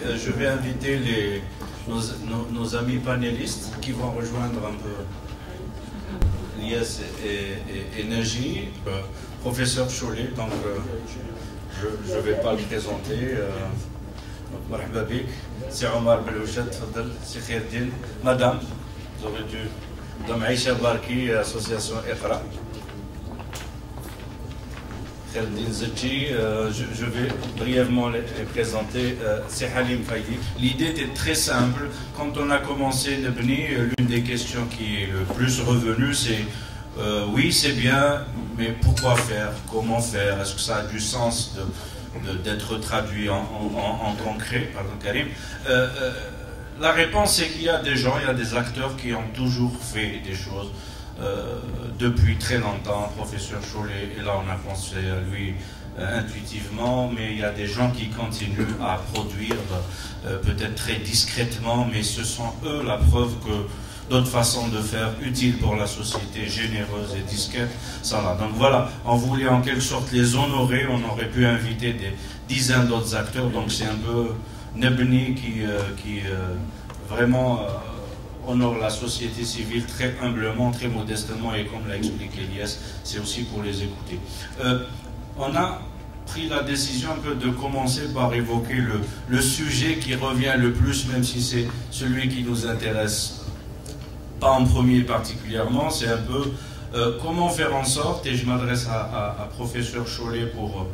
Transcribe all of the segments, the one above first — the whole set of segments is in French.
je vais inviter nos amis panélistes qui vont rejoindre un peu Lies et Naji, professeur Cholet, donc je ne vais pas le présenter. مرحبا بك سي عمر بلوشات تفضل سي خير الدين مدام زوغي دو مدام عيشة باركي اسوسياسيون اقرا خير الدين زكي je vais brièvement les présenter c'est Halim Faidi. L'idée était très simple. Quand on a commencé Nebni, l'une des questions qui est le plus revenue c'est oui c'est bien mais pourquoi faire, comment faire, est-ce que ça a du sens d'être traduit en concret, pardon Karim. La réponse c'est qu'il y a des gens, il y a des acteurs qui ont toujours fait des choses depuis très longtemps. Professeur Cholet, et là on a pensé à lui intuitivement, mais il y a des gens qui continuent à produire peut-être très discrètement, mais ce sont eux la preuve que d'autres façons de faire utiles pour la société, généreuses et discrètes, ça va. Donc voilà, on voulait en quelque sorte les honorer, on aurait pu inviter des dizaines d'autres acteurs, donc c'est un peu Nebni qui vraiment honore la société civile très humblement, très modestement, et comme l'a expliqué Elias, c'est aussi pour les écouter. On a pris la décision un peu de commencer par évoquer le sujet qui revient le plus, même si c'est celui qui nous intéresse pas en premier particulièrement, c'est un peu comment faire en sorte, et je m'adresse à professeur Cholet pour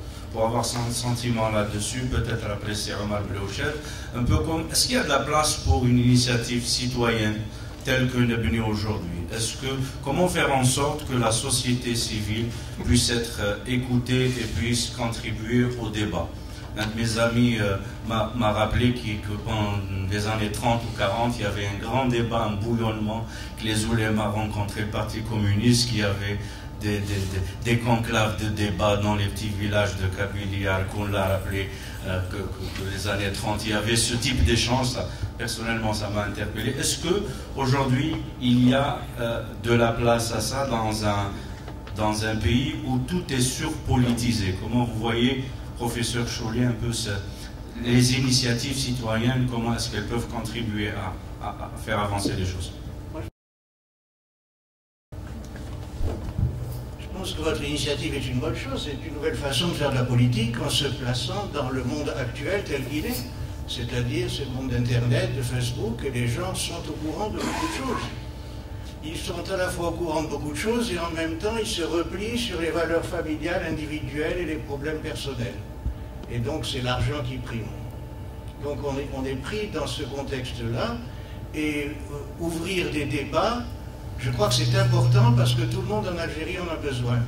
avoir son sentiment là-dessus, peut-être après c'est Omar Blouchet, un peu comme, est-ce qu'il y a de la place pour une initiative citoyenne telle que Nebni aujourd'hui? Comment faire en sorte que la société civile puisse être écoutée et puisse contribuer au débat? Un de mes amis m'a rappelé que pendant les années 30 ou 40, il y avait un grand débat, un bouillonnement, que les oulémas rencontraient le Parti communiste, qu'il y avait des conclaves de débat dans les petits villages de Kabylie, qu'on l'a rappelé que les années 30, il y avait ce type d'échange. Personnellement, ça m'a interpellé. Est-ce qu'aujourd'hui, il y a de la place à ça dans un pays où tout est surpolitisé? Comment vous voyez, professeur Cholet, un peu les initiatives citoyennes, comment est-ce qu'elles peuvent contribuer à faire avancer les choses? Je pense que votre initiative est une bonne chose. C'est une nouvelle façon de faire de la politique en se plaçant dans le monde actuel tel qu'il est. C'est-à-dire ce monde d'Internet, de Facebook, et les gens sont au courant de beaucoup de choses. Ils sont à la fois au courant de beaucoup de choses et en même temps ils se replient sur les valeurs familiales, individuelles et les problèmes personnels. Et donc c'est l'argent qui prime. Donc on est pris dans ce contexte-là et ouvrir des débats, je crois que c'est important parce que tout le monde en Algérie en a besoin.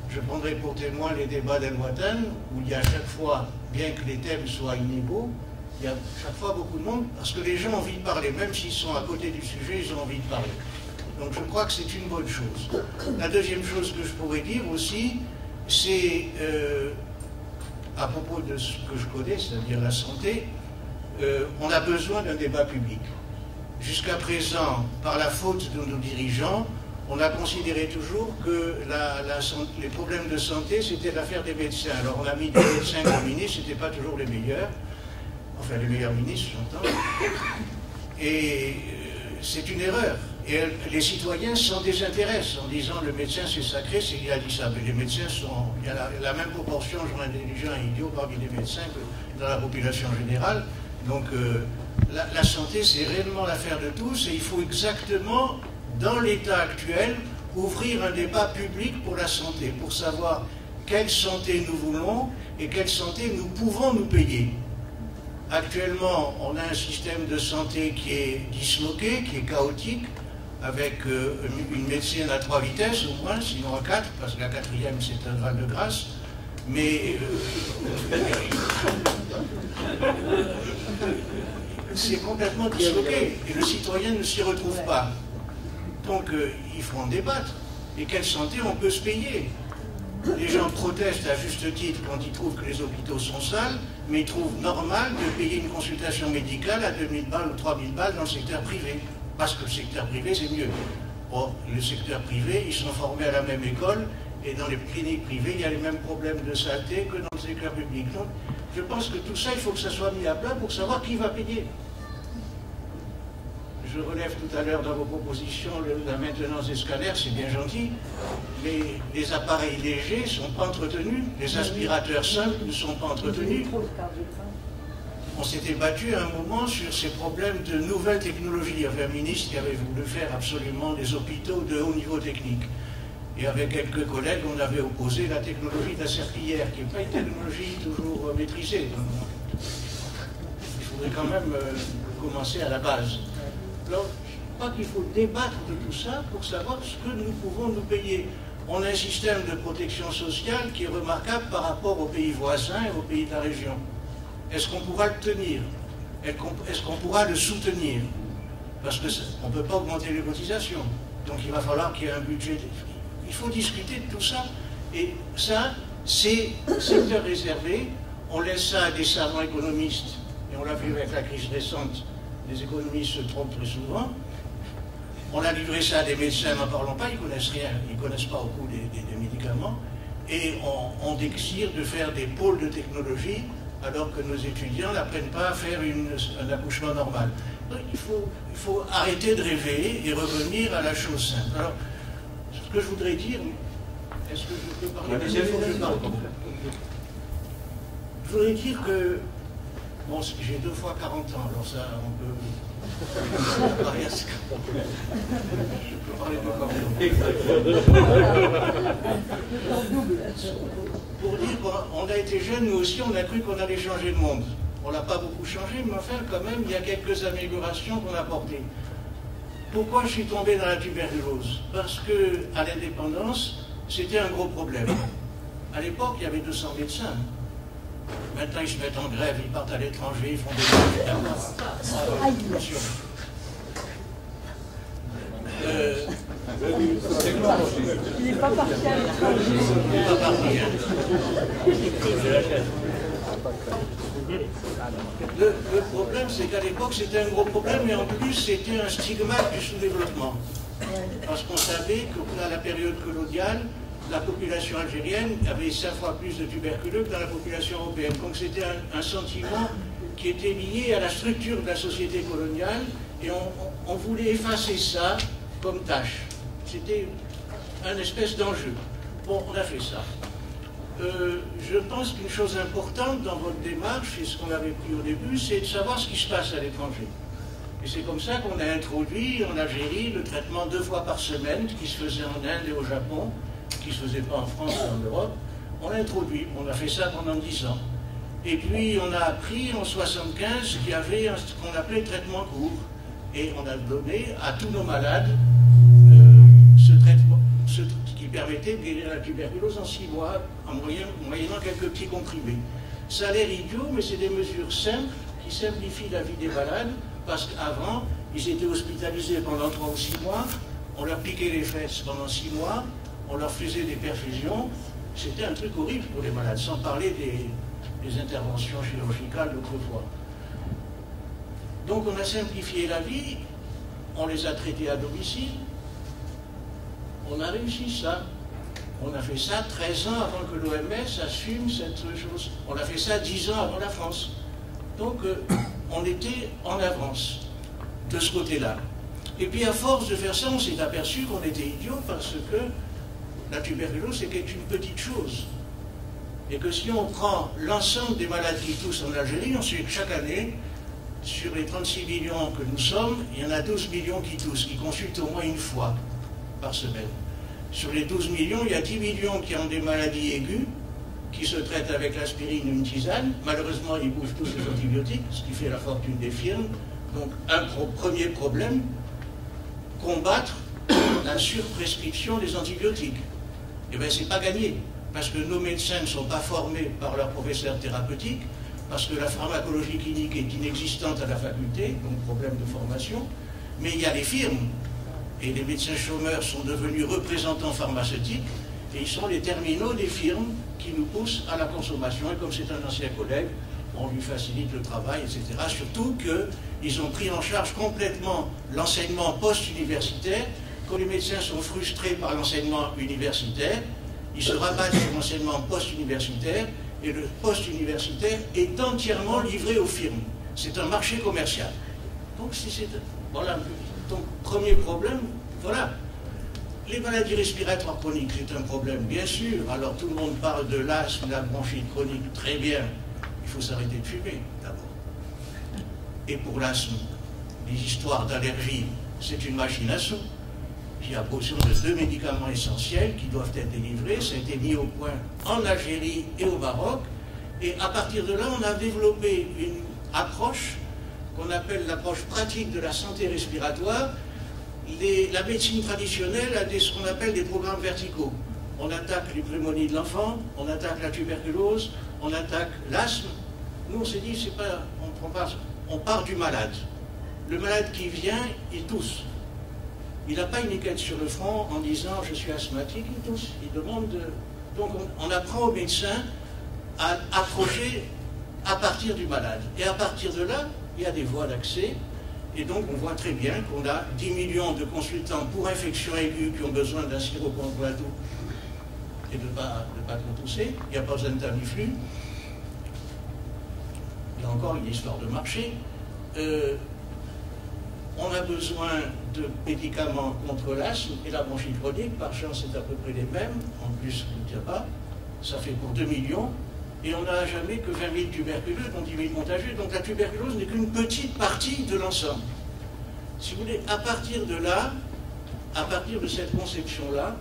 Je prendrai pour témoin les débats d'El Watan où il y a à chaque fois, bien que les thèmes soient inégaux, il y a chaque fois beaucoup de monde parce que les gens ont envie de parler, même s'ils sont à côté du sujet, ils ont envie de parler. Donc je crois que c'est une bonne chose. La deuxième chose que je pourrais dire aussi, c'est à propos de ce que je connais, c'est-à-dire la santé, on a besoin d'un débat public. Jusqu'à présent, par la faute de nos dirigeants, on a considéré toujours que les problèmes de santé, c'était l'affaire des médecins. Alors on a mis des médecins comme ministres, ce n'étaient pas toujours les meilleurs, enfin les meilleurs ministres, j'entends. Et c'est une erreur. Et les citoyens s'en désintéressent en disant le médecin c'est sacré, c'est qu'il a dit ça. Mais les médecins sont, il y a la même proportion de gens intelligents et idiots parmi les médecins que dans la population générale. Donc la santé c'est réellement l'affaire de tous et il faut exactement, dans l'état actuel, ouvrir un débat public pour la santé, pour savoir quelle santé nous voulons et quelle santé nous pouvons nous payer. Actuellement, on a un système de santé qui est disloqué, qui est chaotique, avec une médecine à 3 vitesses au moins, sinon à 4, parce que la 4e c'est un Graal de grâce. Mais c'est complètement disloqué et le citoyen ne s'y retrouve pas. Donc il faut en débattre. Et quelle santé on peut se payer? Les gens protestent à juste titre quand ils trouvent que les hôpitaux sont sales, mais ils trouvent normal de payer une consultation médicale à 2000 balles ou 3000 balles dans le secteur privé. Parce que le secteur privé, c'est mieux. Or, le secteur privé, ils sont formés à la même école Et dans les cliniques privées, il y a les mêmes problèmes de saleté que dans le secteur public. Donc, je pense que tout ça, il faut que ça soit mis à plat pour savoir qui va payer. Je relève tout à l'heure dans vos propositions la maintenance des scanners, c'est bien gentil, mais les appareils légers ne sont pas entretenus, les aspirateurs simples ne sont pas entretenus. On s'était battu à un moment sur ces problèmes de nouvelles technologies. Il y avait un ministre qui avait voulu faire absolument des hôpitaux de haut niveau technique. Et avec quelques collègues, on avait opposé la technologie de la serpillière, qui n'est pas une technologie toujours maîtrisée. Il faudrait quand même commencer à la base. Alors, je crois qu'il faut débattre de tout ça pour savoir ce que nous pouvons nous payer. On a un système de protection sociale qui est remarquable par rapport aux pays voisins et aux pays de la région. Est-ce qu'on pourra le tenir? Est-ce qu'on pourra le soutenir? Parce qu'on ne peut pas augmenter les cotisations. Donc il va falloir qu'il y ait un budget. Il faut discuter de tout ça. Et ça, c'est secteur réservé. On laisse ça à des savants économistes. Et on l'a vu avec la crise récente. Les économistes se trompent très souvent. On a livré ça à des médecins, n'en parlons pas, ils ne connaissent rien, ils ne connaissent pas au coût des médicaments. Et on désire de faire des pôles de technologie alors que nos étudiants n'apprennent pas à faire un accouchement normal. Donc, il faut arrêter de rêver et revenir à la chose simple. Alors, ce que je voudrais dire, est-ce que je peux parler? Il faut que je parle. Je voudrais dire que, bon, j'ai 2 fois 40 ans, alors ça, on peut... Je peux parler de pour dire qu'on a été jeunes, nous aussi, on a cru qu'on allait changer le monde. On n'a pas beaucoup changé, mais enfin, quand même, il y a quelques améliorations qu'on a apportées. Pourquoi je suis tombé dans la tuberculose? Parce qu'à l'indépendance, c'était un gros problème. À l'époque, il y avait 200 médecins. Maintenant, ils se mettent en grève, ils partent à l'étranger, ils font des grèves. Il n'est pas parti à l'étranger. Il n'est pas parti. Le problème, c'est qu'à l'époque, c'était un gros problème, et en plus, c'était un stigmate du sous-développement. Parce qu'on savait qu'à la période coloniale, la population algérienne avait 5 fois plus de tuberculeux que dans la population européenne. Donc c'était un sentiment qui était lié à la structure de la société coloniale, et on voulait effacer ça comme tâche. C'était un espèce d'enjeu. Bon, on a fait ça. Je pense qu'une chose importante dans votre démarche, et ce qu'on avait pris au début, c'est de savoir ce qui se passe à l'étranger. Et c'est comme ça qu'on a introduit en Algérie le traitement 2 fois par semaine, qui se faisait en Inde et au Japon, qui ne se faisait pas en France et en Europe. On l'a introduit, on a fait ça pendant 10 ans. Et puis on a appris en 1975 qu'il y avait ce qu'on appelait traitement court. Et on a donné à tous nos malades ce traitement qui permettait de guérir la tuberculose en 6 mois, en moyennant quelques petits comprimés. Ça a l'air idiot, mais c'est des mesures simples qui simplifient la vie des malades, parce qu'avant, ils étaient hospitalisés pendant 3 ou 6 mois, on leur piquait les fesses pendant 6 mois, on leur faisait des perfusions. C'était un truc horrible pour les malades, sans parler des interventions chirurgicales d'autrefois. Donc on a simplifié la vie, on les a traités à domicile, on a réussi ça. On a fait ça 13 ans avant que l'OMS assume cette chose. On a fait ça 10 ans avant la France. Donc on était en avance de ce côté-là. Et puis à force de faire ça, on s'est aperçu qu'on était idiots, parce que la tuberculose, c'est une petite chose. Et que si on prend l'ensemble des malades qui toussent en Algérie, on sait que chaque année, sur les 36 millions que nous sommes, il y en a 12 millions qui toussent, qui consultent au moins 1 fois par semaine. Sur les 12 millions, il y a 10 millions qui ont des maladies aiguës, qui se traitent avec l'aspirine ou une tisane. Malheureusement, ils bouffent tous les antibiotiques, ce qui fait la fortune des firmes. Donc, premier problème, combattre la surprescription des antibiotiques. Eh bien, c'est pas gagné, parce que nos médecins ne sont pas formés par leurs professeurs thérapeutiques, parce que la pharmacologie clinique est inexistante à la faculté, donc problème de formation. Mais il y a les firmes, et les médecins chômeurs sont devenus représentants pharmaceutiques, et ils sont les terminaux des firmes qui nous poussent à la consommation. Et comme c'est un ancien collègue, on lui facilite le travail, etc. Surtout qu'ils ont pris en charge complètement l'enseignement post-universitaire. Quand les médecins sont frustrés par l'enseignement universitaire, Ils se rabattent sur l'enseignement post-universitaire, et le post-universitaire est entièrement livré aux firmes. C'est un marché commercial. Donc, voilà, donc, premier problème, voilà. Les maladies respiratoires chroniques, c'est un problème, bien sûr. Alors, tout le monde parle de l'asthme, de la bronchite chronique, très bien. Il faut s'arrêter de fumer, d'abord. Et pour l'asthme, les histoires d'allergie, c'est une machine à sous. Il y a besoin de 2 médicaments essentiels qui doivent être délivrés. Ça a été mis au point en Algérie et au Maroc. Et à partir de là, on a développé une approche qu'on appelle l'approche pratique de la santé respiratoire. La médecine traditionnelle a ce qu'on appelle des programmes verticaux. On attaque les pneumonies de l'enfant, on attaque la tuberculose, on attaque l'asthme. Nous, on s'est dit, c'est pas, on part du malade. Le malade qui vient, il tousse. Il n'a pas une étiquette sur le front en disant « je suis asthmatique », il tousse. Il demande de... Donc on apprend aux médecins à approcher à partir du malade. Et à partir de là, il y a des voies d'accès. Et donc on voit très bien qu'on a 10 millions de consultants pour infection aiguë qui ont besoin d'un sirop contre la toux et de ne pas trop tousser. Il n'y a pas besoin de Tamiflu. Il y a encore une histoire de marché. On a besoin de médicaments contre l'asthme et la bronchite chronique. Par chance, c'est à peu près les mêmes. En plus, il n'y a pas. Ça fait pour 2 millions. Et on n'a jamais que 20 000 tuberculeux, dont 10 000 contagieux. Donc la tuberculose n'est qu'une petite partie de l'ensemble. Si vous voulez, à partir de là, à partir de cette conception-là,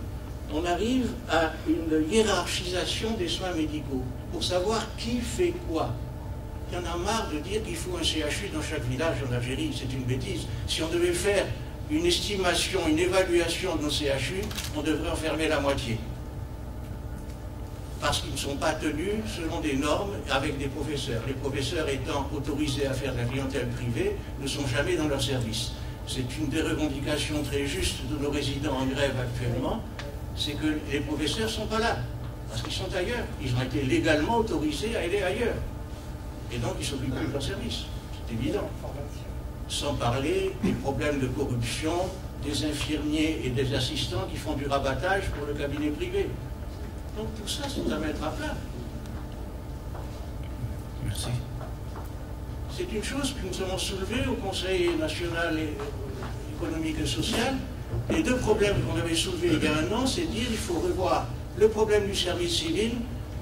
on arrive à une hiérarchisation des soins médicaux pour savoir qui fait quoi. Il y en a marre de dire qu'il faut un CHU dans chaque village en Algérie, c'est une bêtise. Si on devait faire une estimation, une évaluation de nos CHU, on devrait en fermer la moitié. Parce qu'ils ne sont pas tenus selon des normes avec des professeurs. Les professeurs étant autorisés à faire de la clientèle privée, ne sont jamais dans leur service. C'est une des revendications très justes de nos résidents en grève actuellement, c'est que les professeurs ne sont pas là, parce qu'ils sont ailleurs. Ils ont été légalement autorisés à aller ailleurs. Et donc, ils ne s'occupent plus de leur service. C'est évident. Sans parler des problèmes de corruption des infirmiers et des assistants qui font du rabattage pour le cabinet privé. Donc, tout ça, c'est à mettre à plat. Merci. C'est une chose que nous avons soulevée au Conseil national économique et social. Les 2 problèmes qu'on avait soulevés il y a 1 an, c'est de dire qu'il faut revoir le problème du service civil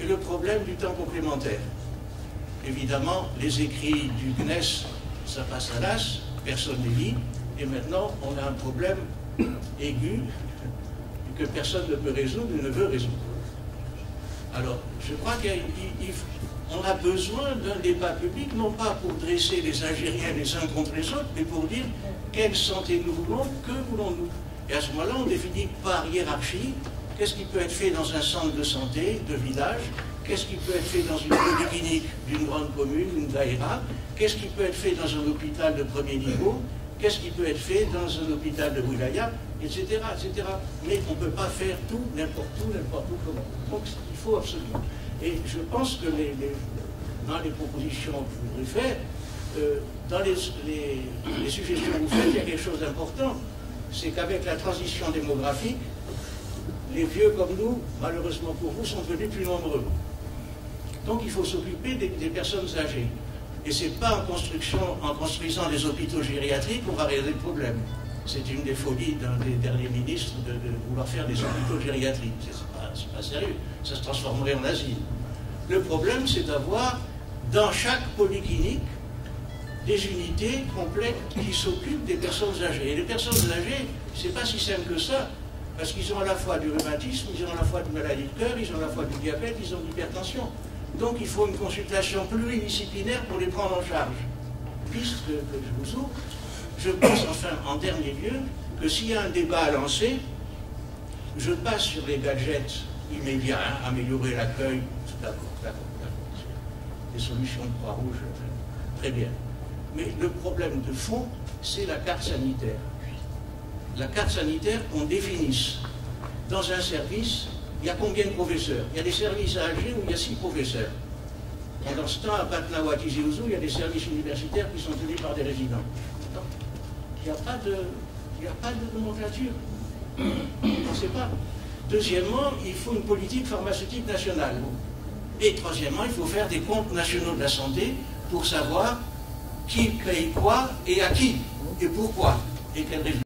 et le problème du temps complémentaire. Évidemment, les écrits du CNES, ça passe à l'as, personne ne lit, et maintenant on a un problème aigu que personne ne peut résoudre et ne veut résoudre. Alors, je crois qu'on a besoin d'un débat public, non pas pour dresser les Algériens les uns contre les autres, mais pour dire quelle santé nous voulons, que voulons-nous. Et à ce moment-là, on définit par hiérarchie qu'est-ce qui peut être fait dans un centre de santé, de village, qu'est-ce qui peut être fait dans une polyclinique d'une grande commune, une daïra, qu'est-ce qui peut être fait dans un hôpital de premier niveau, qu'est-ce qui peut être fait dans un hôpital de wilaya, etc., etc. Mais on ne peut pas faire tout, n'importe où, comment. Donc il faut absolument. Et je pense que dans les propositions que je voudrais faire, dans les suggestions que vous faites, il y a quelque chose d'important, c'est qu'avec la transition démographique, les vieux comme nous, malheureusement pour vous, sont devenus plus nombreux. Donc il faut s'occuper des personnes âgées. Et ce n'est pas en construisant des hôpitaux gériatriques qu'on va régler le problème. C'est une des folies d'un des derniers ministres de vouloir faire des hôpitaux gériatriques. C'est pas sérieux. Ça se transformerait en asile. Le problème, c'est d'avoir dans chaque polyclinique des unités complètes qui s'occupent des personnes âgées. Et les personnes âgées, c'est pas si simple que ça, parce qu'ils ont à la fois du rhumatisme, ils ont à la fois une maladie de cœur, ils ont à la fois du diabète, ils ont de l'hypertension. Donc il faut une consultation pluridisciplinaire pour les prendre en charge. Piste que je vous ouvre. Je pense enfin, en dernier lieu, que s'il y a un débat à lancer, je passe sur les gadgets immédiats, améliorer l'accueil, d'accord. Des solutions de Croix-Rouge, très bien. Mais le problème de fond, c'est la carte sanitaire. La carte sanitaire qu'on définisse. Dans un service, il y a combien de professeurs? Il y a des services à Alger où il y a 6 professeurs. Pendant ce temps, à Patna ou à Tizi Ouzou, il y a des services universitaires qui sont tenus par des résidents. Donc, il n'y a pas de nomenclature. On ne sait pas. Deuxièmement, il faut une politique pharmaceutique nationale. Et troisièmement, il faut faire des comptes nationaux de la santé pour savoir qui paye quoi et à qui et pourquoi et quels résultats.